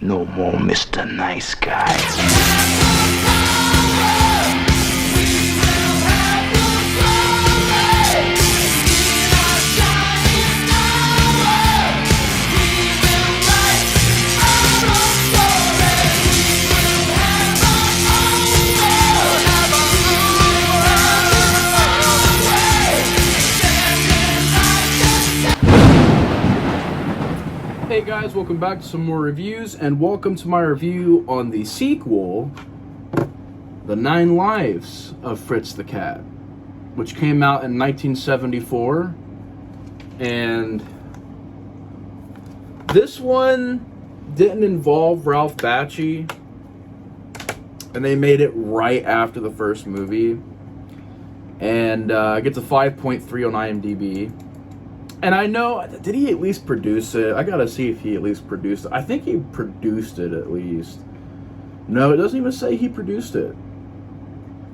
No more Mr. Nice Guy. Hey guys, welcome back to some more reviews, and welcome to my review on the sequel, The 9 Lives of Fritz the Cat, which came out in 1974, and this one didn't involve Ralph Bakshi, and they made it right after the first movie, and it gets a 5.3 on IMDb. And I know, did he at least produce it? I gotta see if he at least produced it. I think he produced it at least. No, it doesn't even say he produced it.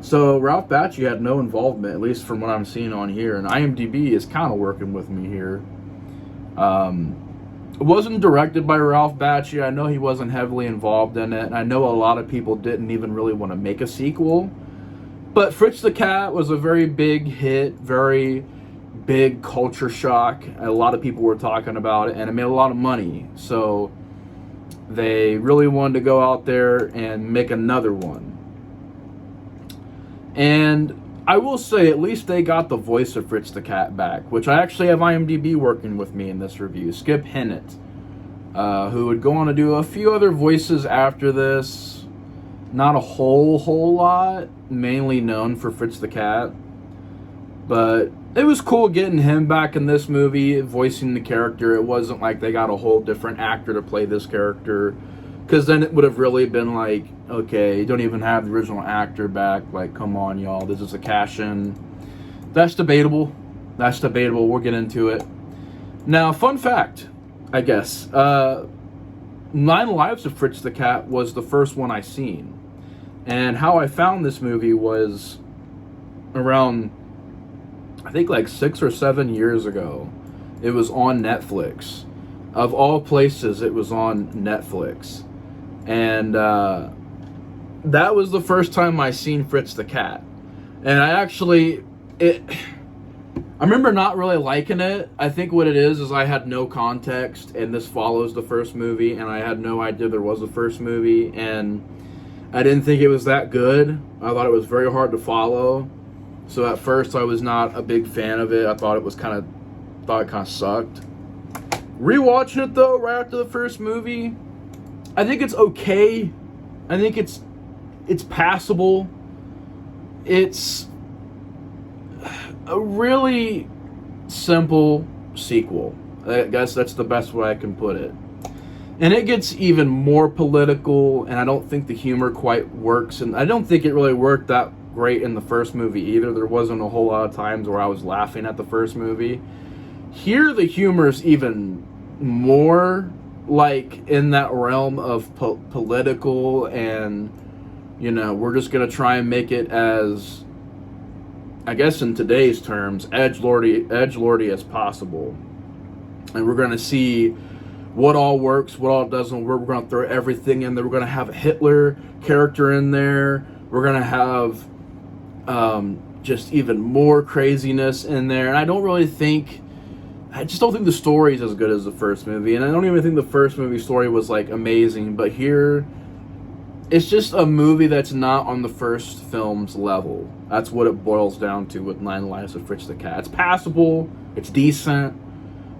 So Ralph Bakshi had no involvement, at least from what I'm seeing on here. And IMDb is kind of working with me here. It wasn't directed by Ralph Bakshi. I know he wasn't heavily involved in it. And I know a lot of people didn't even really want to make a sequel. But Fritz the Cat was a very big hit, very big culture shock. A lot of people were talking about it, and it made a lot of money. So they really wanted to go out there and make another one. And I will say, at least they got the voice of Fritz the Cat back, which I actually have IMDb working with me in this review. Skip Hennett, who would go on to do a few other voices after this. Not a whole lot, mainly known for Fritz the Cat. But it was cool getting him back in this movie, voicing the character. It wasn't like they got a whole different actor to play this character, because then it would have really been like, okay, you don't even have the original actor back. Like, come on, y'all, this is a cash-in. That's debatable. We'll get into it. Now, fun fact, I guess. 9 Lives of Fritz the Cat was the first one I seen. And how I found this movie was around, I think, like 6 or 7 years ago. It was on Netflix. Of all places, it was on Netflix. And that was the first time I seen Fritz the Cat. And I remember not really liking it. I think what it is I had no context, and this follows the first movie, and I had no idea there was a first movie, and I didn't think it was that good. I thought it was very hard to follow. So at first I was not a big fan of it. I thought it kind of sucked. Rewatching it though, right after the first movie, I think it's okay. I think it's passable. It's a really simple sequel. I guess that's the best way I can put it. And it gets even more political, and I don't think the humor quite works. And I don't think it really worked that great in the first movie either. There wasn't a whole lot of times where I was laughing at the first movie. Here the humor is even more like in that realm of political, and we're just gonna try and make it as, I guess in today's terms, edgelordy as possible. And we're gonna see what all works, what all doesn't work. We're gonna throw everything in there. We're gonna have a Hitler character in there. We're gonna have just even more craziness in there. And I just don't think the story is as good as the first movie. And I don't even think the first movie story was like amazing. But here, it's just a movie that's not on the first film's level. That's what it boils down to with 9 Lives of Fritz the Cat. It's passable. It's decent.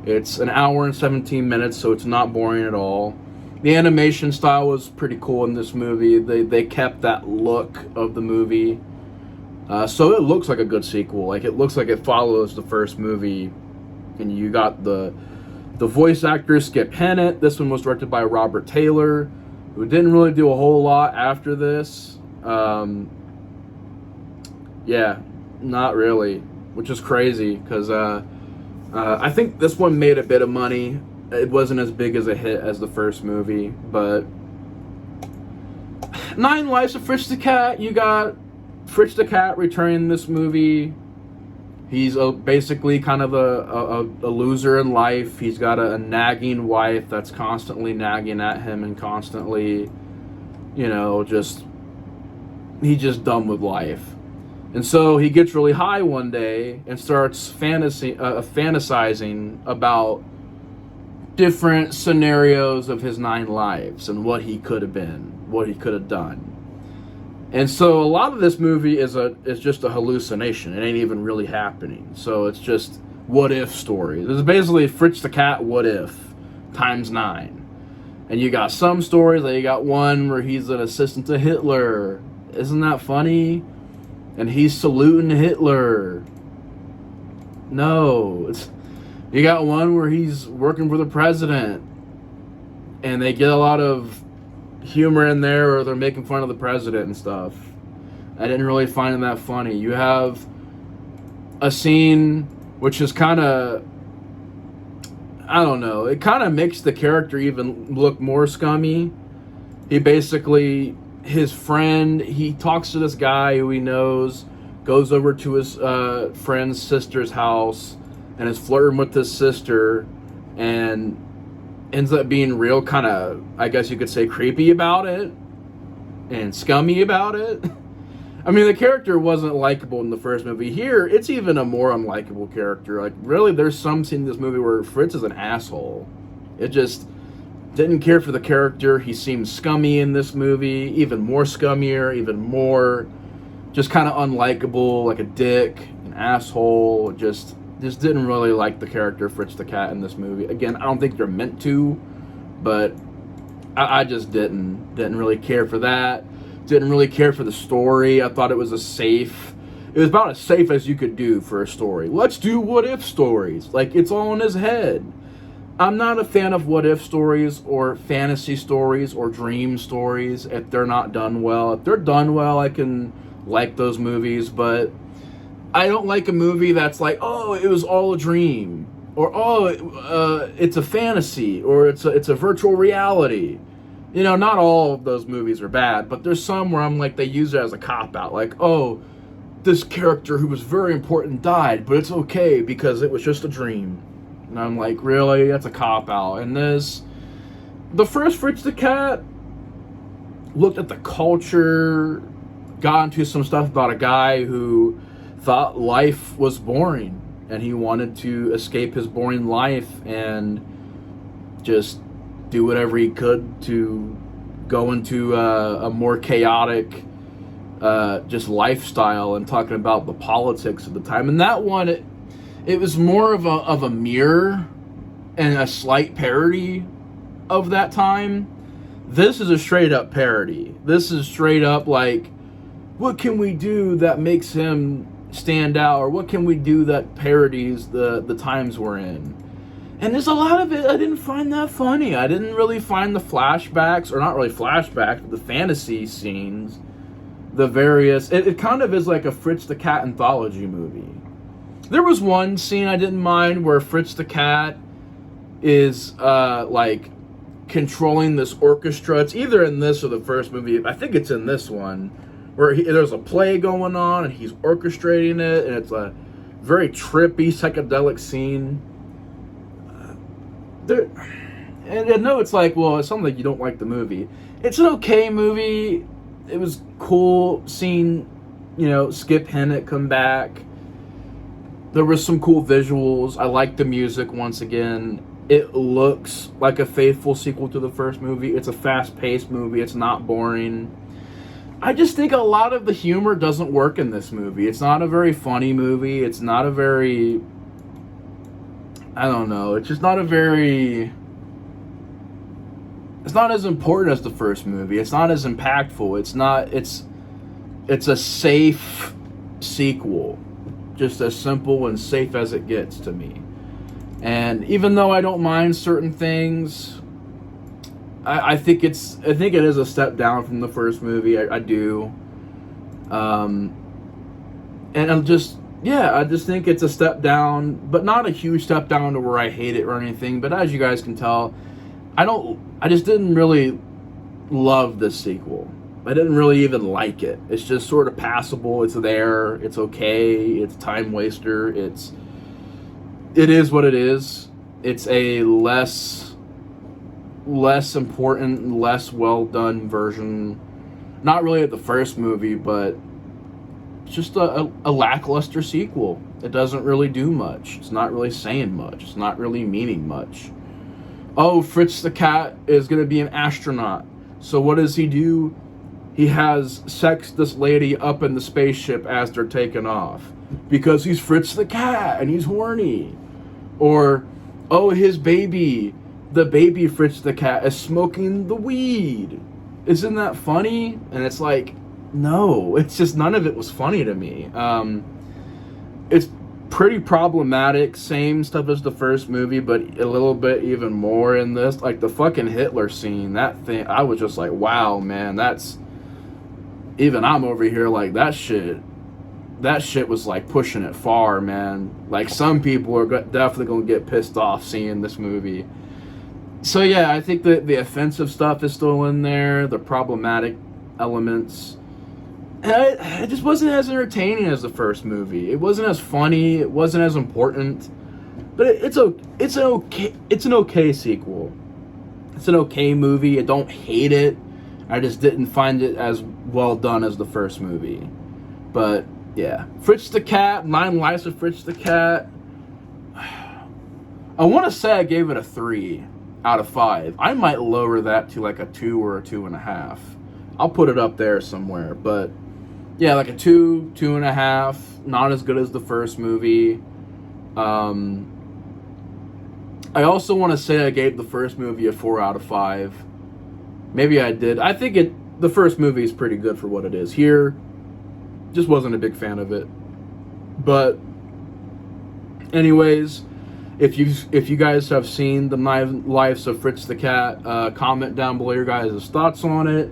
It's an hour and 17 minutes, so it's not boring at all. The animation style was pretty cool in this movie. They kept that look of the movie. So it looks like a good sequel. Like, it looks like it follows the first movie. And you got the voice actor, Skip Hennett. This one was directed by Robert Taylor, who didn't really do a whole lot after this. Yeah, not really. Which is crazy, because I think this one made a bit of money. It wasn't as big as a hit as the first movie, but 9 Lives of Fritz the Cat, you got Fritz the Cat returning this movie. He's basically kind of a loser in life. He's got a nagging wife that's constantly nagging at him and constantly, he's just done with life. And so he gets really high one day and starts fantasizing about different scenarios of his 9 lives and what he could have been, what he could have done. And so a lot of this movie is just a hallucination. It ain't even really happening. So it's just what if stories. It's basically Fritz the Cat what if times 9. And you got some stories, like you got one where he's an assistant to Hitler. Isn't that funny? And he's saluting Hitler. No, you got one where he's working for the president, and they get a lot of humor in there, or they're making fun of the president and stuff. I didn't really find it that funny. You have a scene which is kind of, I don't know, it kind of makes the character even look more scummy. He basically, his friend, he talks to this guy who he knows, goes over to his friend's sister's house, and is flirting with his sister, and ends up being real kind of, I guess you could say, creepy about it, and scummy about it. I mean, the character wasn't likable in the first movie. Here, it's even a more unlikable character. Like, really, there's some scene in this movie where Fritz is an asshole. It just didn't care for the character. He seems scummy in this movie, even more scummier, even more just kind of unlikable, like a dick, an asshole. Just didn't really like the character Fritz the Cat in this movie. Again, I don't think they're meant to, but I just didn't really care for that. Didn't really care for the story. I thought it was it was about as safe as you could do for a story. Let's do what if stories. Like, it's all in his head. I'm not a fan of what if stories or fantasy stories or dream stories if they're not done well. If they're done well, I can like those movies, but I don't like a movie that's like, oh, it was all a dream, or it's a fantasy, or it's a virtual reality. Not all of those movies are bad, but there's some where I'm like, they use it as a cop-out, like, oh, this character who was very important died, but it's okay because it was just a dream. And I'm like, really? That's a cop-out. And the first Fritz the Cat looked at the culture, got into some stuff about a guy who thought life was boring, and he wanted to escape his boring life and just do whatever he could to go into a more chaotic just lifestyle, and talking about the politics of the time. And that one, it was more of a mirror and a slight parody of that time. This is a straight up parody. This is straight up like, what can we do that makes him stand out, or what can we do that parodies the times we're in? And there's a lot of it I didn't find that funny. I didn't really find the flashbacks, or not really flashbacks, but the fantasy scenes, the various, it kind of is like a Fritz the Cat anthology movie. There was one scene I didn't mind where Fritz the Cat is like controlling this orchestra. It's either in this or the first movie. I think it's in this one, where there's a play going on and he's orchestrating it, and it's a very trippy psychedelic scene. And I know it's like, well, it sounds like you don't like the movie. It's an okay movie. It was cool seeing, Skip Hennett come back. There was some cool visuals. I liked the music once again. It looks like a faithful sequel to the first movie. It's a fast-paced movie. It's not boring. I just think a lot of the humor doesn't work in this movie. It's not a very funny movie. It's not a very, I don't know. It's just not a very, it's not as important as the first movie. It's not as impactful. It's a safe sequel. Just as simple and safe as it gets to me. And even though I don't mind certain things, I think it is a step down from the first movie. I do. And I just think it's a step down, but not a huge step down to where I hate it or anything. But as you guys can tell, I just didn't really love this sequel. I didn't really even like it. It's just sort of passable. It's there. It's okay. It's a time waster. It is what it is. It's a less important, less well done version. Not really of the first movie, but just a lackluster sequel. It doesn't really do much. It's not really saying much. It's not really meaning much. Oh, Fritz the cat is going to be an astronaut. So what does he do? He has sex this lady up in the spaceship as they're taking off. Because he's Fritz the cat and he's horny. Or, oh, his baby, the baby Fritz the cat is smoking the weed. Isn't that funny? And it's like, no, it's just none of it was funny to me. It's pretty problematic, same stuff as the first movie, but a little bit even more in this. Like the fucking Hitler scene, that thing, I was just like, wow, man, that's, even I'm over here like, that shit was like pushing it far, man. Like some people are definitely gonna get pissed off seeing this movie. So yeah, I think that the offensive stuff is still in there, the problematic elements. And it just wasn't as entertaining as the first movie. It wasn't as funny. It wasn't as important. But it's an okay sequel. It's an okay movie. I don't hate it. I just didn't find it as well done as the first movie. But yeah, Fritz the Cat, 9 Lives of Fritz the Cat. I want to say I gave it a 3 out of 5. I might lower that to like a 2 or a 2.5. I'll put it up there somewhere, but yeah, like a 2, 2.5. Not as good as the first movie. I also want to say I gave the first movie a 4 out of 5. Maybe I did. I think the first movie is pretty good for what it is. Here, just wasn't a big fan of it. But anyways, if you guys have seen The 9 Lives of Fritz the Cat, comment down below your guys' thoughts on it.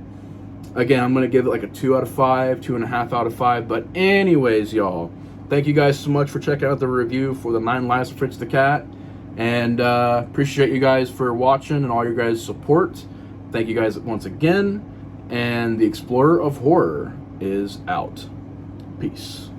Again, I'm going to give it like a 2 out of 5, 2.5 out of 5. But anyways, y'all, thank you guys so much for checking out the review for The 9 Lives of Fritz the Cat. And appreciate you guys for watching and all your guys' support. Thank you guys once again. And the Explorer of Horror is out. Peace.